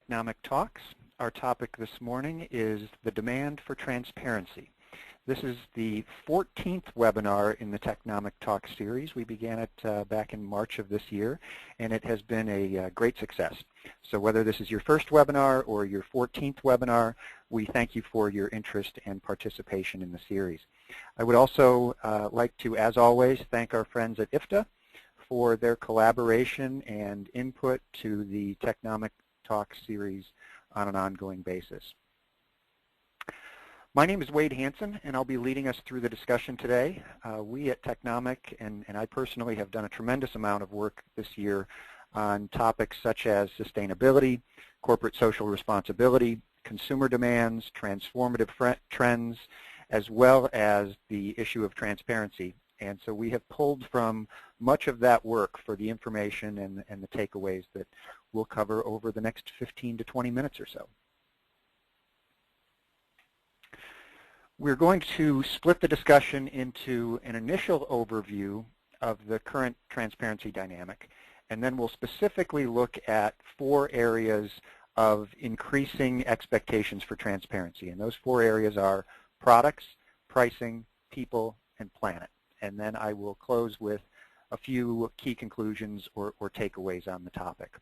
Technomic Talks. Our topic this morning is the demand for transparency. This is the 14th webinar in the Technomic Talks series. We began it back in March of this year, and it has been a great success. So whether this is your first webinar or your 14th webinar, we thank you for your interest and participation in the series. I would also like to, as always, thank our friends at IFTA for their collaboration and input to the Technomic Talks series on an ongoing basis. My name is Wade Hanson, and I'll be leading us through the discussion today. We at Technomic, and I personally, have done a tremendous amount of work this year on topics such as sustainability, corporate social responsibility, consumer demands, transformative trends, as well as the issue of transparency. And so we have pulled from much of that work for the information and the takeaways that we'll cover over the next 15 to 20 minutes or so. We're going to split the discussion into an initial overview of the current transparency dynamic, and then we'll specifically look at 4 areas of increasing expectations for transparency. And those 4 areas are products, pricing, people, and planet. And then I will close with a few key conclusions or takeaways on the topic.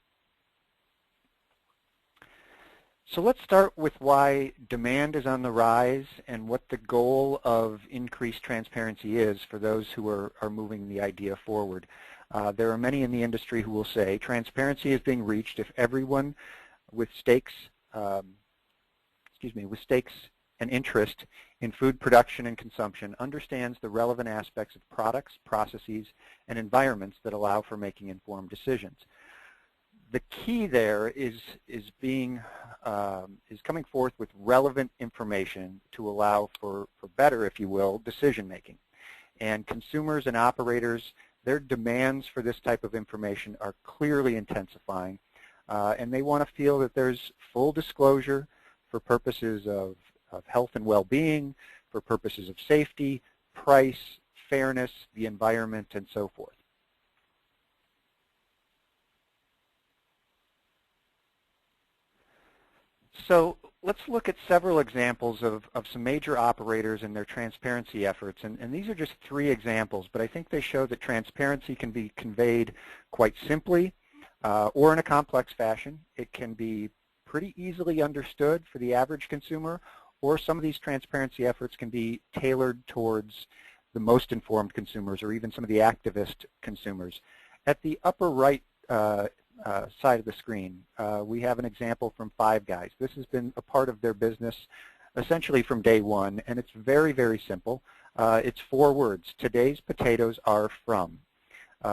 So let's start with why demand is on the rise and what the goal of increased transparency is for those who are moving the idea forward. There are many in the industry who will say transparency is being reached if everyone with stakes, and interest in food production and consumption understands the relevant aspects of products, processes, and environments that allow for making informed decisions. The key there is coming forth with relevant information to allow for better, if you will, decision making. And consumers and operators, their demands for this type of information are clearly intensifying, and they want to feel that there's full disclosure for purposes of health and well-being, for purposes of safety, price, fairness, the environment, and so forth. So let's look at several examples of some major operators and their transparency efforts. And these are just 3 examples, but I think they show that transparency can be conveyed quite simply or in a complex fashion. It can be pretty easily understood for the average consumer, or some of these transparency efforts can be tailored towards the most informed consumers or even some of the activist consumers. At the upper right side of the screen, we have an example from Five Guys. This has been a part of their business essentially from day one, and it's very, very simple. It's 4 words: today's potatoes are from.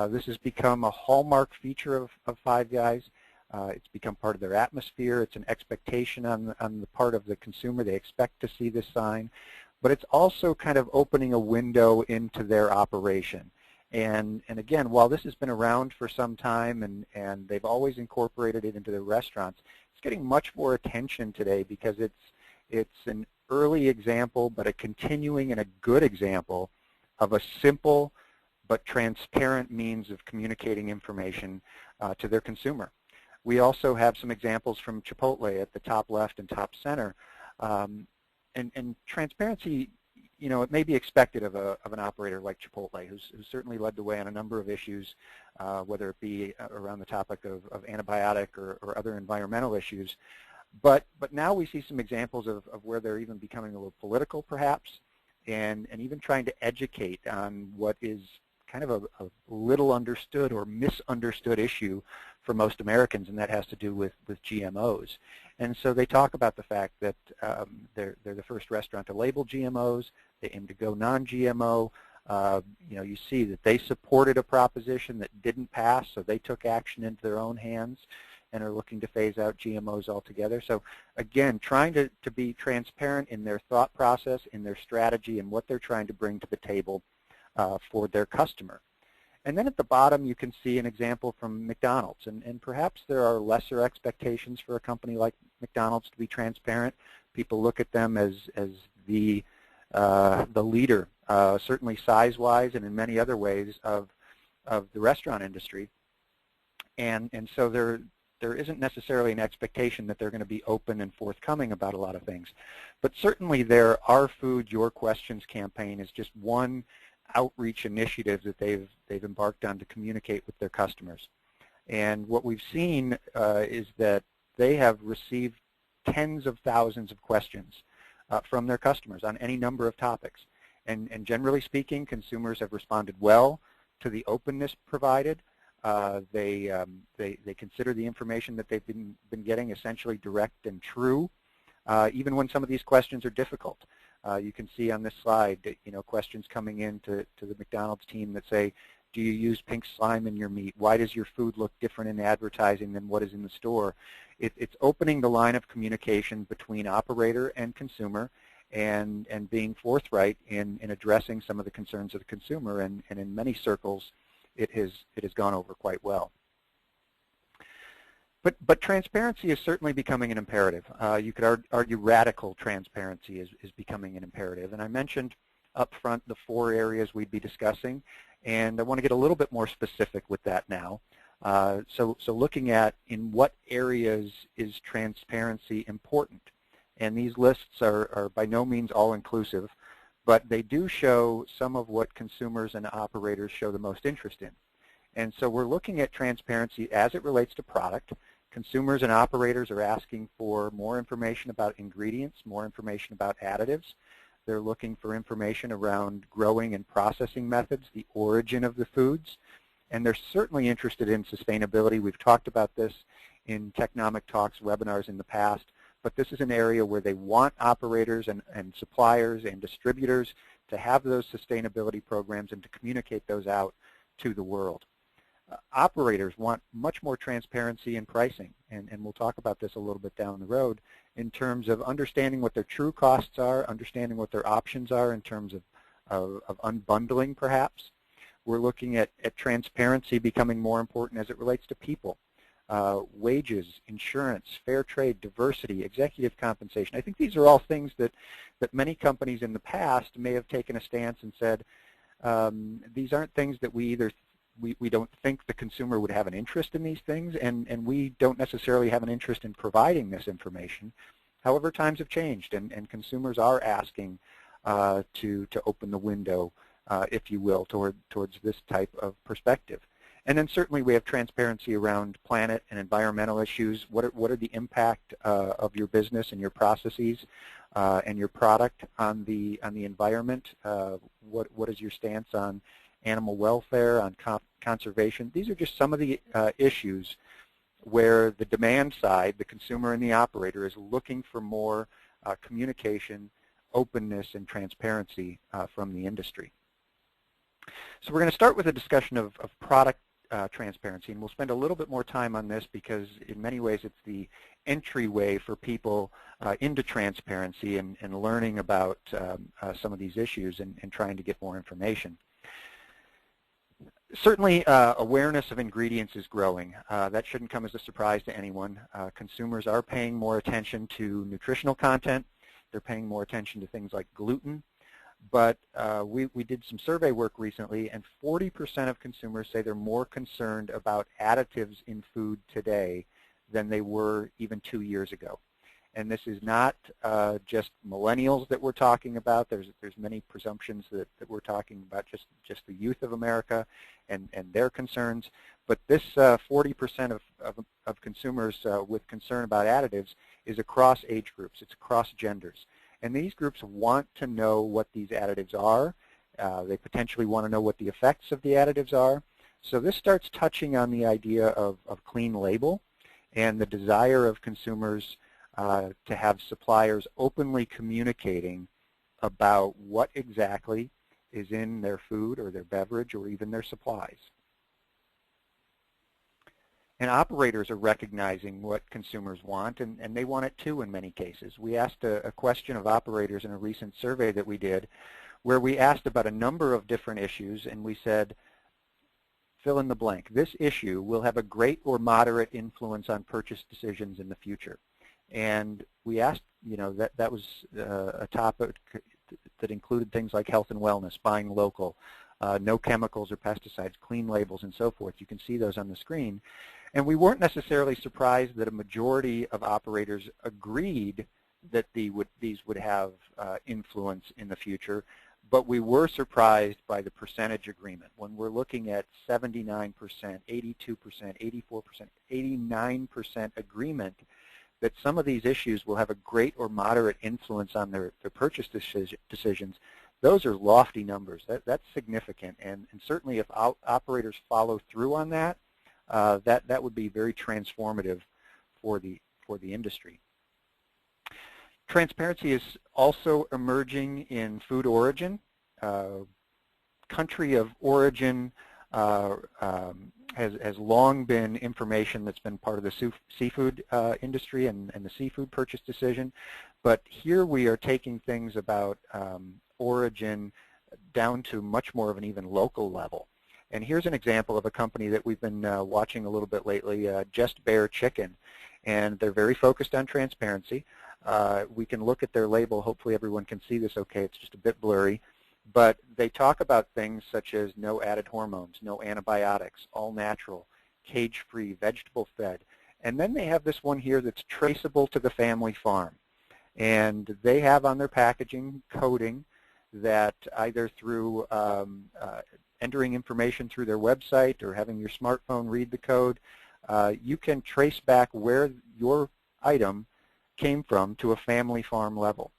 This has become a hallmark feature of Five Guys. It's become part of their atmosphere. It's an expectation on the part of the consumer. They expect to see this sign. But it's also kind of opening a window into their operation. And again, while this has been around for some time and they've always incorporated it into their restaurants, it's getting much more attention today because it's an early example, but a continuing and a good example of a simple but transparent means of communicating information to their consumer. We also have some examples from Chipotle at the top left and top center. And transparency, you know, it may be expected of an operator like Chipotle, who's certainly led the way on a number of issues, whether it be around the topic of antibiotic or other environmental issues. But now we see some examples of where they're even becoming a little political, perhaps, and even trying to educate on what is kind of a little understood or misunderstood issue for most Americans, and that has to do with GMOs. And so they talk about the fact that they're the first restaurant to label GMOs. They aim to go non-GMO. You know, you see that they supported a proposition that didn't pass, so they took action into their own hands and are looking to phase out GMOs altogether. So again, trying to be transparent in their thought process, in their strategy, and what they're trying to bring to the table for their customer. And then at the bottom, you can see an example from McDonald's. And perhaps there are lesser expectations for a company like McDonald's to be transparent. People look at them as the leader, certainly size-wise and in many other ways, of the restaurant industry. And so they're there isn't necessarily an expectation that they're going to be open and forthcoming about a lot of things. But certainly their Our Food, Your Questions campaign is just one outreach initiative that they've embarked on to communicate with their customers. And what we've seen is that they have received tens of thousands of questions from their customers on any number of topics. And generally speaking, consumers have responded well to the openness provided. They consider the information that they've been getting essentially direct and true, even when some of these questions are difficult. You can see on this slide, questions coming in to the McDonald's team that say, do you use pink slime in your meat? Why does your food look different in advertising than what is in the store? It's opening the line of communication between operator and consumer, and being forthright in addressing some of the concerns of the consumer, and in many circles it has gone over quite well. But transparency is certainly becoming an imperative. You could argue radical transparency is becoming an imperative, and I mentioned up front the 4 areas we'd be discussing, and I want to get a little bit more specific with that now. So looking at in what areas is transparency important. And these lists are by no means all-inclusive, but they do show some of what consumers and operators show the most interest in. And so we're looking at transparency as it relates to product. Consumers and operators are asking for more information about ingredients, more information about additives. They're looking for information around growing and processing methods, the origin of the foods. And they're certainly interested in sustainability. We've talked about this in Technomic Talks webinars in the past. But this is an area where they want operators and suppliers and distributors to have those sustainability programs and to communicate those out to the world. Operators want much more transparency in pricing, and we'll talk about this a little bit down the road in terms of understanding what their true costs are, understanding what their options are in terms of unbundling perhaps. We're looking at transparency becoming more important as it relates to people. Wages, insurance, fair trade, diversity, executive compensation. I think these are all things that many companies in the past may have taken a stance and said, these aren't things that we don't think the consumer would have an interest in these things, and we don't necessarily have an interest in providing this information. However, times have changed, and consumers are asking to open the window, if you will, towards this type of perspective. And then certainly we have transparency around planet and environmental issues. What are the impact of your business and your processes and your product on the environment? What is your stance on animal welfare, on conservation? These are just some of the issues where the demand side, the consumer and the operator, is looking for more communication, openness, and transparency from the industry. So we're going to start with a discussion of product transparency, and we'll spend a little bit more time on this because in many ways it's the entryway for people into transparency and learning about some of these issues and trying to get more information. Certainly awareness of ingredients is growing. That shouldn't come as a surprise to anyone. Consumers are paying more attention to nutritional content. They're paying more attention to things like gluten. But we did some survey work recently, and 40% of consumers say they're more concerned about additives in food today than they were even 2 years ago. And this is not just millennials that we're talking about. There's many presumptions that we're talking about just the youth of America and their concerns. But this 40% of consumers with concern about additives is across age groups. It's across genders. And these groups want to know what these additives are. They potentially want to know what the effects of the additives are. So this starts touching on the idea of clean label and the desire of consumers to have suppliers openly communicating about what exactly is in their food or their beverage or even their supplies. And operators are recognizing what consumers want, and they want it too in many cases. We asked a question of operators in a recent survey that we did where we asked about a number of different issues, and we said, fill in the blank. This issue will have a great or moderate influence on purchase decisions in the future. And we asked, that was a topic that included things like health and wellness, buying local, no chemicals or pesticides, clean labels, and so forth. You can see those on the screen. And we weren't necessarily surprised that a majority of operators agreed that these would have influence in the future, but we were surprised by the percentage agreement. When we're looking at 79%, 82%, 84%, 89% agreement that some of these issues will have a great or moderate influence on their purchase decisions, those are lofty numbers. That's significant, and certainly if operators follow through on that, that would be very transformative for the industry. Transparency is also emerging in food origin. Country of origin has long been information that's been part of the seafood industry and the seafood purchase decision, but here we are taking things about origin down to much more of an even local level. And here's an example of a company that we've been watching a little bit lately, Just Bear Chicken, and they're very focused on transparency. We can look at their label. Hopefully everyone can see this okay. It's just a bit blurry. But they talk about things such as no added hormones, no antibiotics, all natural, cage-free, vegetable-fed. And then they have this one here that's traceable to the family farm. And they have on their packaging coding that either through entering information through their website or having your smartphone read the code, you can trace back where your item came from to a family farm level.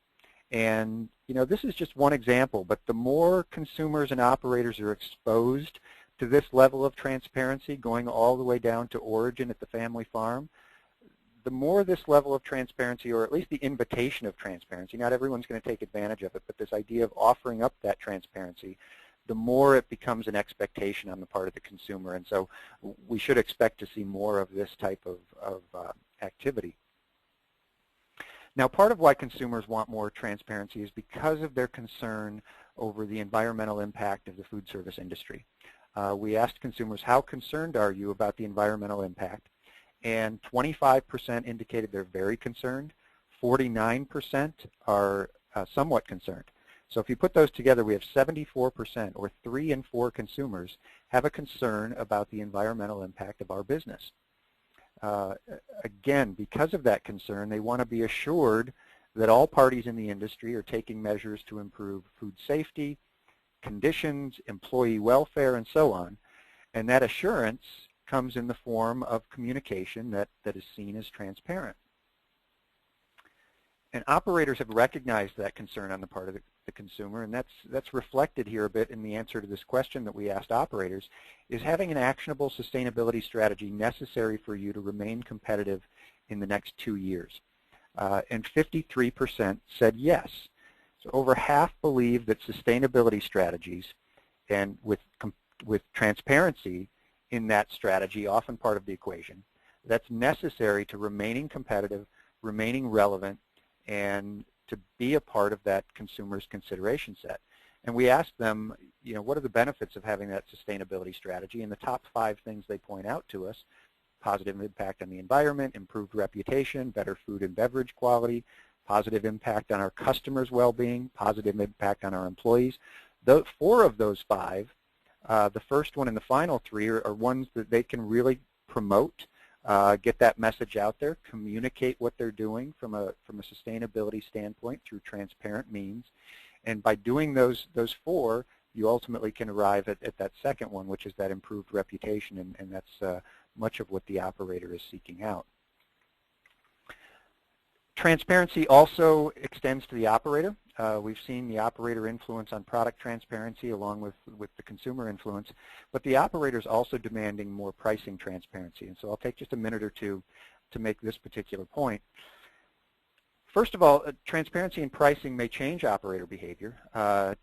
And this is just one example, but the more consumers and operators are exposed to this level of transparency, going all the way down to origin at the family farm, the more this level of transparency, or at least the invitation of transparency, not everyone's going to take advantage of it, but this idea of offering up that transparency, the more it becomes an expectation on the part of the consumer. And so we should expect to see more of this type of activity. Now, part of why consumers want more transparency is because of their concern over the environmental impact of the food service industry. We asked consumers, how concerned are you about the environmental impact? And 25% indicated they're very concerned. 49% are somewhat concerned. So if you put those together, we have 74%, or 3 in 4 consumers, have a concern about the environmental impact of our business. Again, because of that concern, they want to be assured that all parties in the industry are taking measures to improve food safety, conditions, employee welfare, and so on. And that assurance comes in the form of communication that is seen as transparent. And operators have recognized that concern on the part of the consumer, and that's reflected here a bit in the answer to this question that we asked operators: is having an actionable sustainability strategy necessary for you to remain competitive in the next 2 years? And 53% said yes. So over half believe that sustainability strategies, and with transparency in that strategy, often part of the equation, that's necessary to remaining competitive, remaining relevant, and to be a part of that consumer's consideration set. And we asked them, what are the benefits of having that sustainability strategy? And the top 5 things they point out to us: positive impact on the environment, improved reputation, better food and beverage quality, positive impact on our customers' well-being, positive impact on our employees. 4 of those 5, the first one and the final 3 are ones that they can really promote, get that message out there, communicate what they're doing from a sustainability standpoint through transparent means. And by doing those 4, you ultimately can arrive at that second one, which is that improved reputation, and that's much of what the operator is seeking out. Transparency also extends to the operator. We've seen the operator influence on product transparency along with the consumer influence, but the operator is also demanding more pricing transparency. And so I'll take just a minute or two to make this particular point. First of all, transparency in pricing may change operator behavior.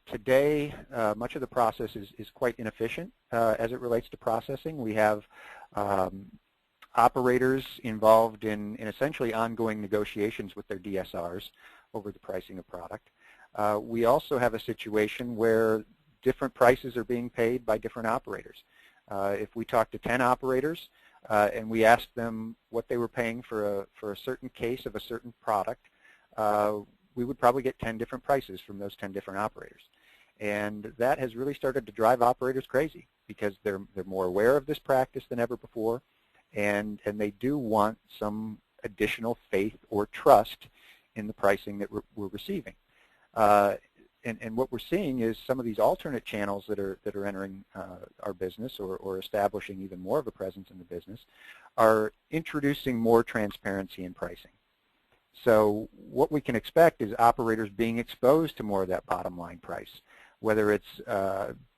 Today, much of the process is quite inefficient as it relates to processing. We have operators involved in essentially ongoing negotiations with their DSRs over the pricing of product. We also have a situation where different prices are being paid by different operators. If we talk to 10 operators and we ask them what they were paying for a certain case of a certain product, we would probably get 10 different prices from those 10 different operators. And that has really started to drive operators crazy because they're more aware of this practice than ever before, and they do want some additional faith or trust in the pricing that we're receiving. And what we're seeing is some of these alternate channels that are entering our business or establishing even more of a presence in the business are introducing more transparency in pricing. So what we can expect is operators being exposed to more of that bottom line price, whether it's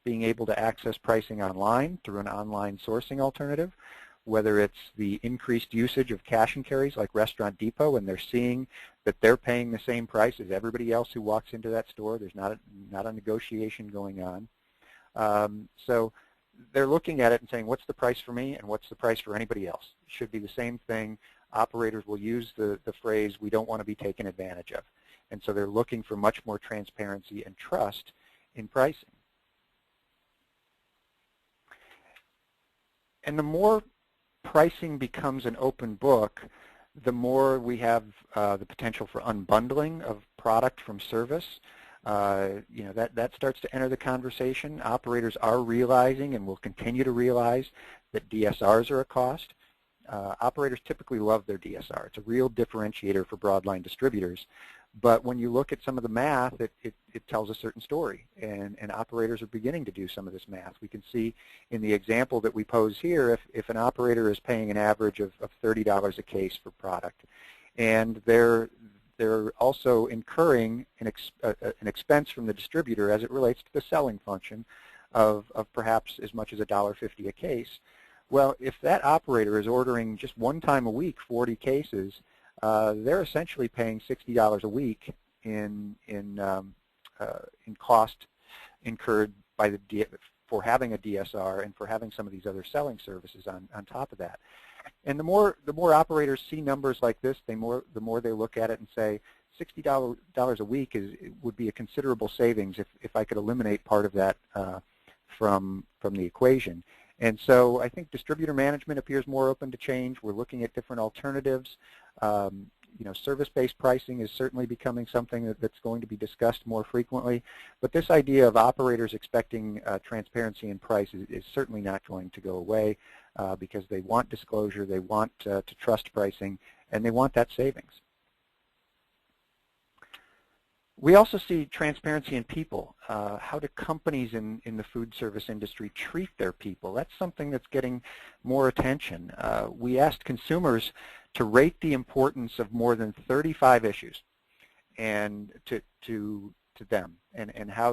being able to access pricing online through an online sourcing alternative, whether it's the increased usage of cash and carries like Restaurant Depot, and they're seeing that they're paying the same price as everybody else who walks into that store. There's not a negotiation going on. So they're looking at it and saying, what's the price for me and what's the price for anybody else? It should be the same thing. Operators will use the phrase, we don't want to be taken advantage of. And so they're looking for much more transparency and trust in pricing. And the more pricing becomes an open book, the more we have the potential for unbundling of product from service. That starts to enter the conversation. Operators are realizing and will continue to realize that DSRs are a cost. Operators typically love their DSR. It's a real differentiator for broadline distributors. But when you look at some of the math, it tells a certain story, and operators are beginning to do some of this math. We can see in the example that we pose here, if an operator is paying an average of $30 a case for product, and they're also incurring an expense from the distributor as it relates to the selling function of perhaps as much as $1.50 a case. Well, if that operator is ordering just one time a week 40 cases, they're essentially paying $60 a week in cost incurred by for having a DSR and for having some of these other selling services on top of that. And the more operators see numbers like this, the more they look at it and say, $60 a week would be a considerable savings if I could eliminate part of that from the equation. And so I think distributor management appears more open to change. We're looking at different alternatives. Service-based pricing is certainly becoming something that's going to be discussed more frequently. But this idea of operators expecting transparency in price is certainly not going to go away because they want disclosure, they want to trust pricing, and they want that savings. We also see transparency in people. How do companies in the food service industry treat their people? That's something that's getting more attention. We asked consumers to rate the importance of more than 35 issues and to them and how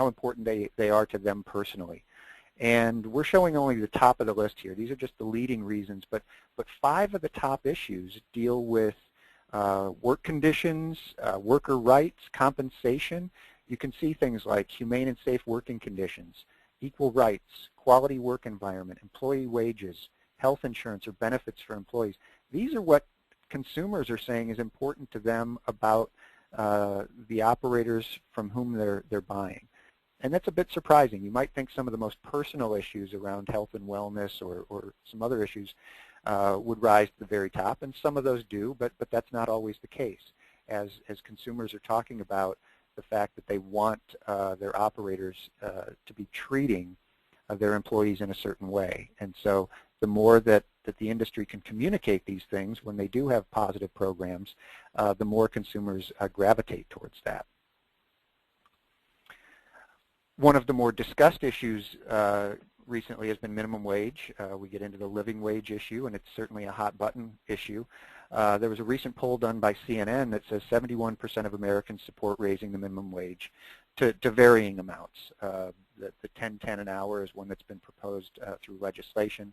important they are to them personally. And we're showing only the top of the list here. These are just the leading reasons, but 5 of the top issues deal with work conditions, worker rights, compensation. You can see things like humane and safe working conditions, equal rights, quality work environment, employee wages, health insurance or benefits for employees. These are what consumers are saying is important to them about the operators from whom they're buying. And that's a bit surprising. You might think some of the most personal issues around health and wellness or some other issues would rise to the very top, and some of those do, but that's not always the case. As consumers are talking about the fact that they want their operators to be treating their employees in a certain way. And so the more that the industry can communicate these things when they do have positive programs, the more consumers gravitate towards that. One of the more discussed issues recently has been minimum wage. We get into the living wage issue, and it's certainly a hot button issue. There was a recent poll done by CNN that says 71% of Americans support raising the minimum wage to varying amounts. The $10.10 an hour is one that's been proposed through legislation,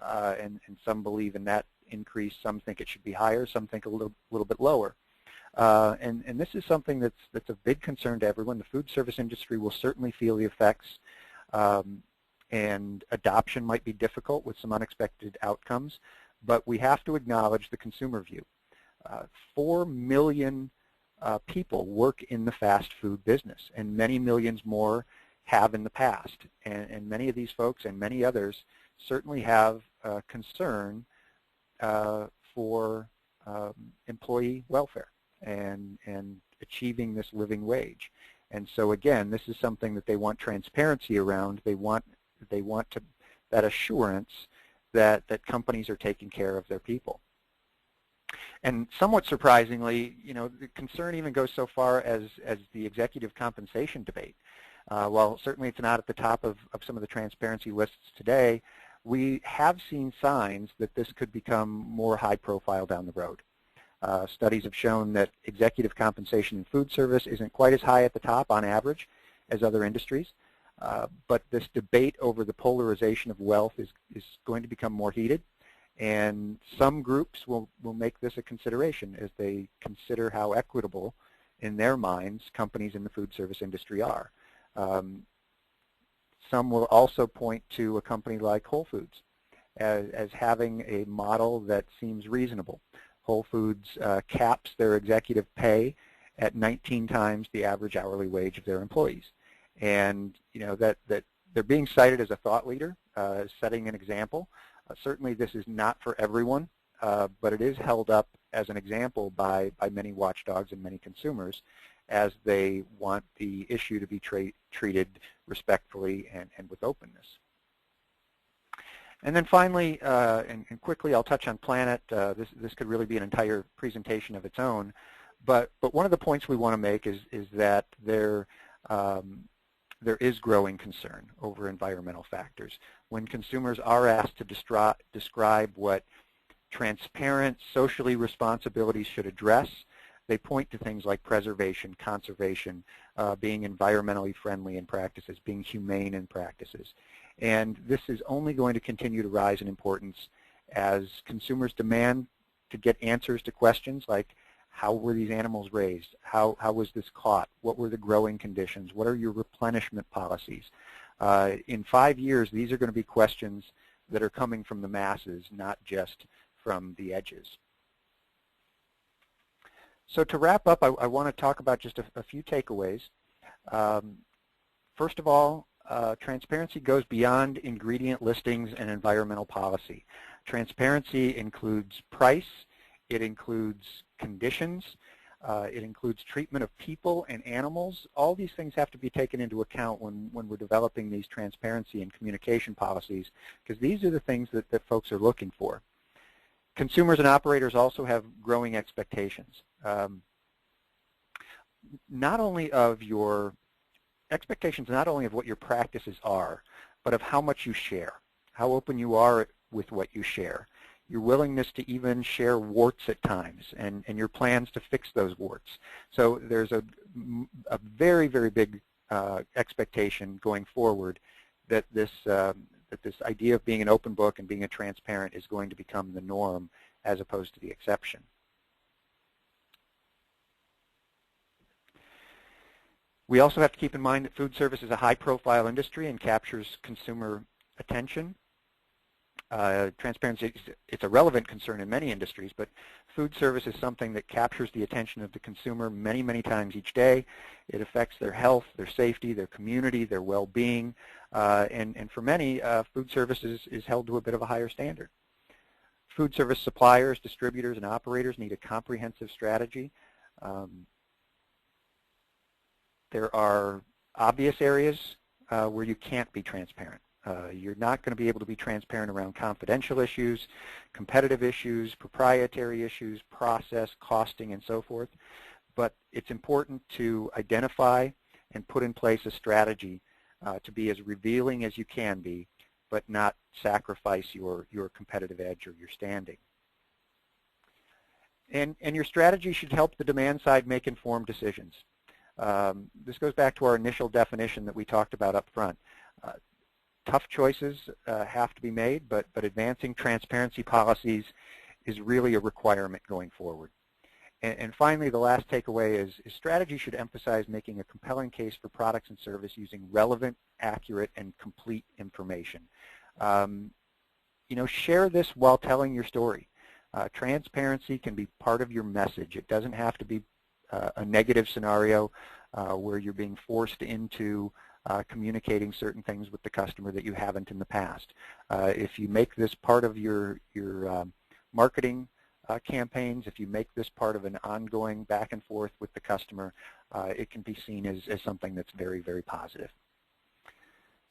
and some believe in that increase. Some think it should be higher. Some think a little bit lower. And this is something that's a big concern to everyone. The food service industry will certainly feel the effects, and adoption might be difficult with some unexpected outcomes, but we have to acknowledge the consumer view. 4 million people work in the fast food business, and many millions more have in the past. And many of these folks and many others certainly have concern for employee welfare and achieving this living wage. And so again, this is something that they want transparency around. They want that assurance that companies are taking care of their people. And somewhat surprisingly, the concern even goes so far as the executive compensation debate. While certainly it's not at the top of some of the transparency lists today, we have seen signs that this could become more high profile down the road. Studies have shown that executive compensation in food service isn't quite as high at the top on average as other industries, but this debate over the polarization of wealth is going to become more heated, and some groups will make this a consideration as they consider how equitable, in their minds, companies in the food service industry are. Some will also point to a company like Whole Foods as having a model that seems reasonable. Whole Foods caps their executive pay at 19 times the average hourly wage of their employees. And that they're being cited as a thought leader, setting an example. Certainly this is not for everyone, but it is held up as an example by many watchdogs and many consumers, as they want the issue to be treated respectfully and with openness. And then finally, and quickly, I'll touch on planet. This could really be an entire presentation of its own, but one of the points we want to make is that there is growing concern over environmental factors. When consumers are asked to describe what transparent, socially responsibilities should address, they point to things like preservation, conservation, being environmentally friendly in practices, being humane in practices. And this is only going to continue to rise in importance as consumers demand to get answers to questions like, how were these animals raised? How was this caught? What were the growing conditions? What are your replenishment policies? In 5 years, these are going to be questions that are coming from the masses, not just from the edges. So to wrap up, I want to talk about just a few takeaways. First of all, transparency goes beyond ingredient listings and environmental policy. Transparency includes price, it includes conditions, it includes treatment of people and animals. All these things have to be taken into account when we're developing these transparency and communication policies, because these are the things that folks are looking for. Consumers and operators also have growing expectations. Not only of your expectations, not only of what your practices are, but of how much you share, how open you are with what you share, your willingness to even share warts at times, and your plans to fix those warts. So there's a very, very big expectation going forward that this idea of being an open book and being a transparent is going to become the norm as opposed to the exception. We also have to keep in mind that food service is a high-profile industry and captures consumer attention. Transparency, it's a relevant concern in many industries, but food service is something that captures the attention of the consumer many, many times each day. It affects their health, their safety, their community, their well-being, and for many, food service is held to a bit of a higher standard. Food service suppliers, distributors, and operators need a comprehensive strategy. There are obvious areas where you can't be transparent. You're not going to be able to be transparent around confidential issues, competitive issues, proprietary issues, process, costing, and so forth. But it's important to identify and put in place a strategy to be as revealing as you can be, but not sacrifice your competitive edge or your standing. And your strategy should help the demand side make informed decisions. This goes back to our initial definition that we talked about up front. Tough choices have to be made, but advancing transparency policies is really a requirement going forward. And finally, the last takeaway is strategy should emphasize making a compelling case for products and service using relevant, accurate, and complete information. Share this while telling your story. Transparency can be part of your message. It doesn't have to be a negative scenario where you're being forced into communicating certain things with the customer that you haven't in the past. If you make this part of your marketing campaigns, if you make this part of an ongoing back and forth with the customer, it can be seen as something that's very, very positive.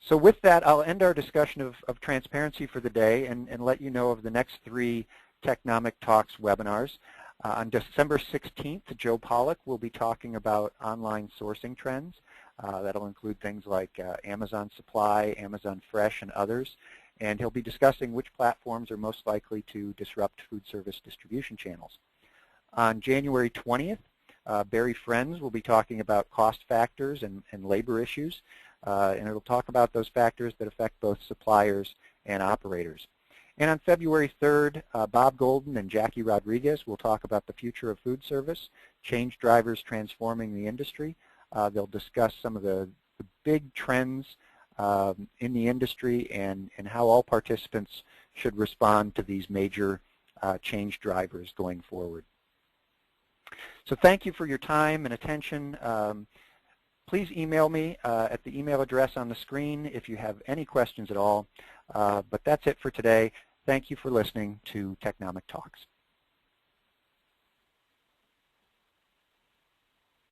So with that, I'll end our discussion of transparency for the day and let you know of the next 3 Technomic Talks webinars. On December 16th, Joe Pollack will be talking about online sourcing trends. That'll include things like Amazon Supply, Amazon Fresh, and others. And he'll be discussing which platforms are most likely to disrupt food service distribution channels. On January 20th, Barry Friends will be talking about cost factors and labor issues. And it'll talk about those factors that affect both suppliers and operators. And on February 3rd, Bob Golden and Jackie Rodriguez will talk about the future of food service, change drivers transforming the industry. They'll discuss some of the big trends in the industry and how all participants should respond to these major change drivers going forward. So thank you for your time and attention. Please email me at the email address on the screen if you have any questions at all. But that's it for today. Thank you for listening to Technomic Talks.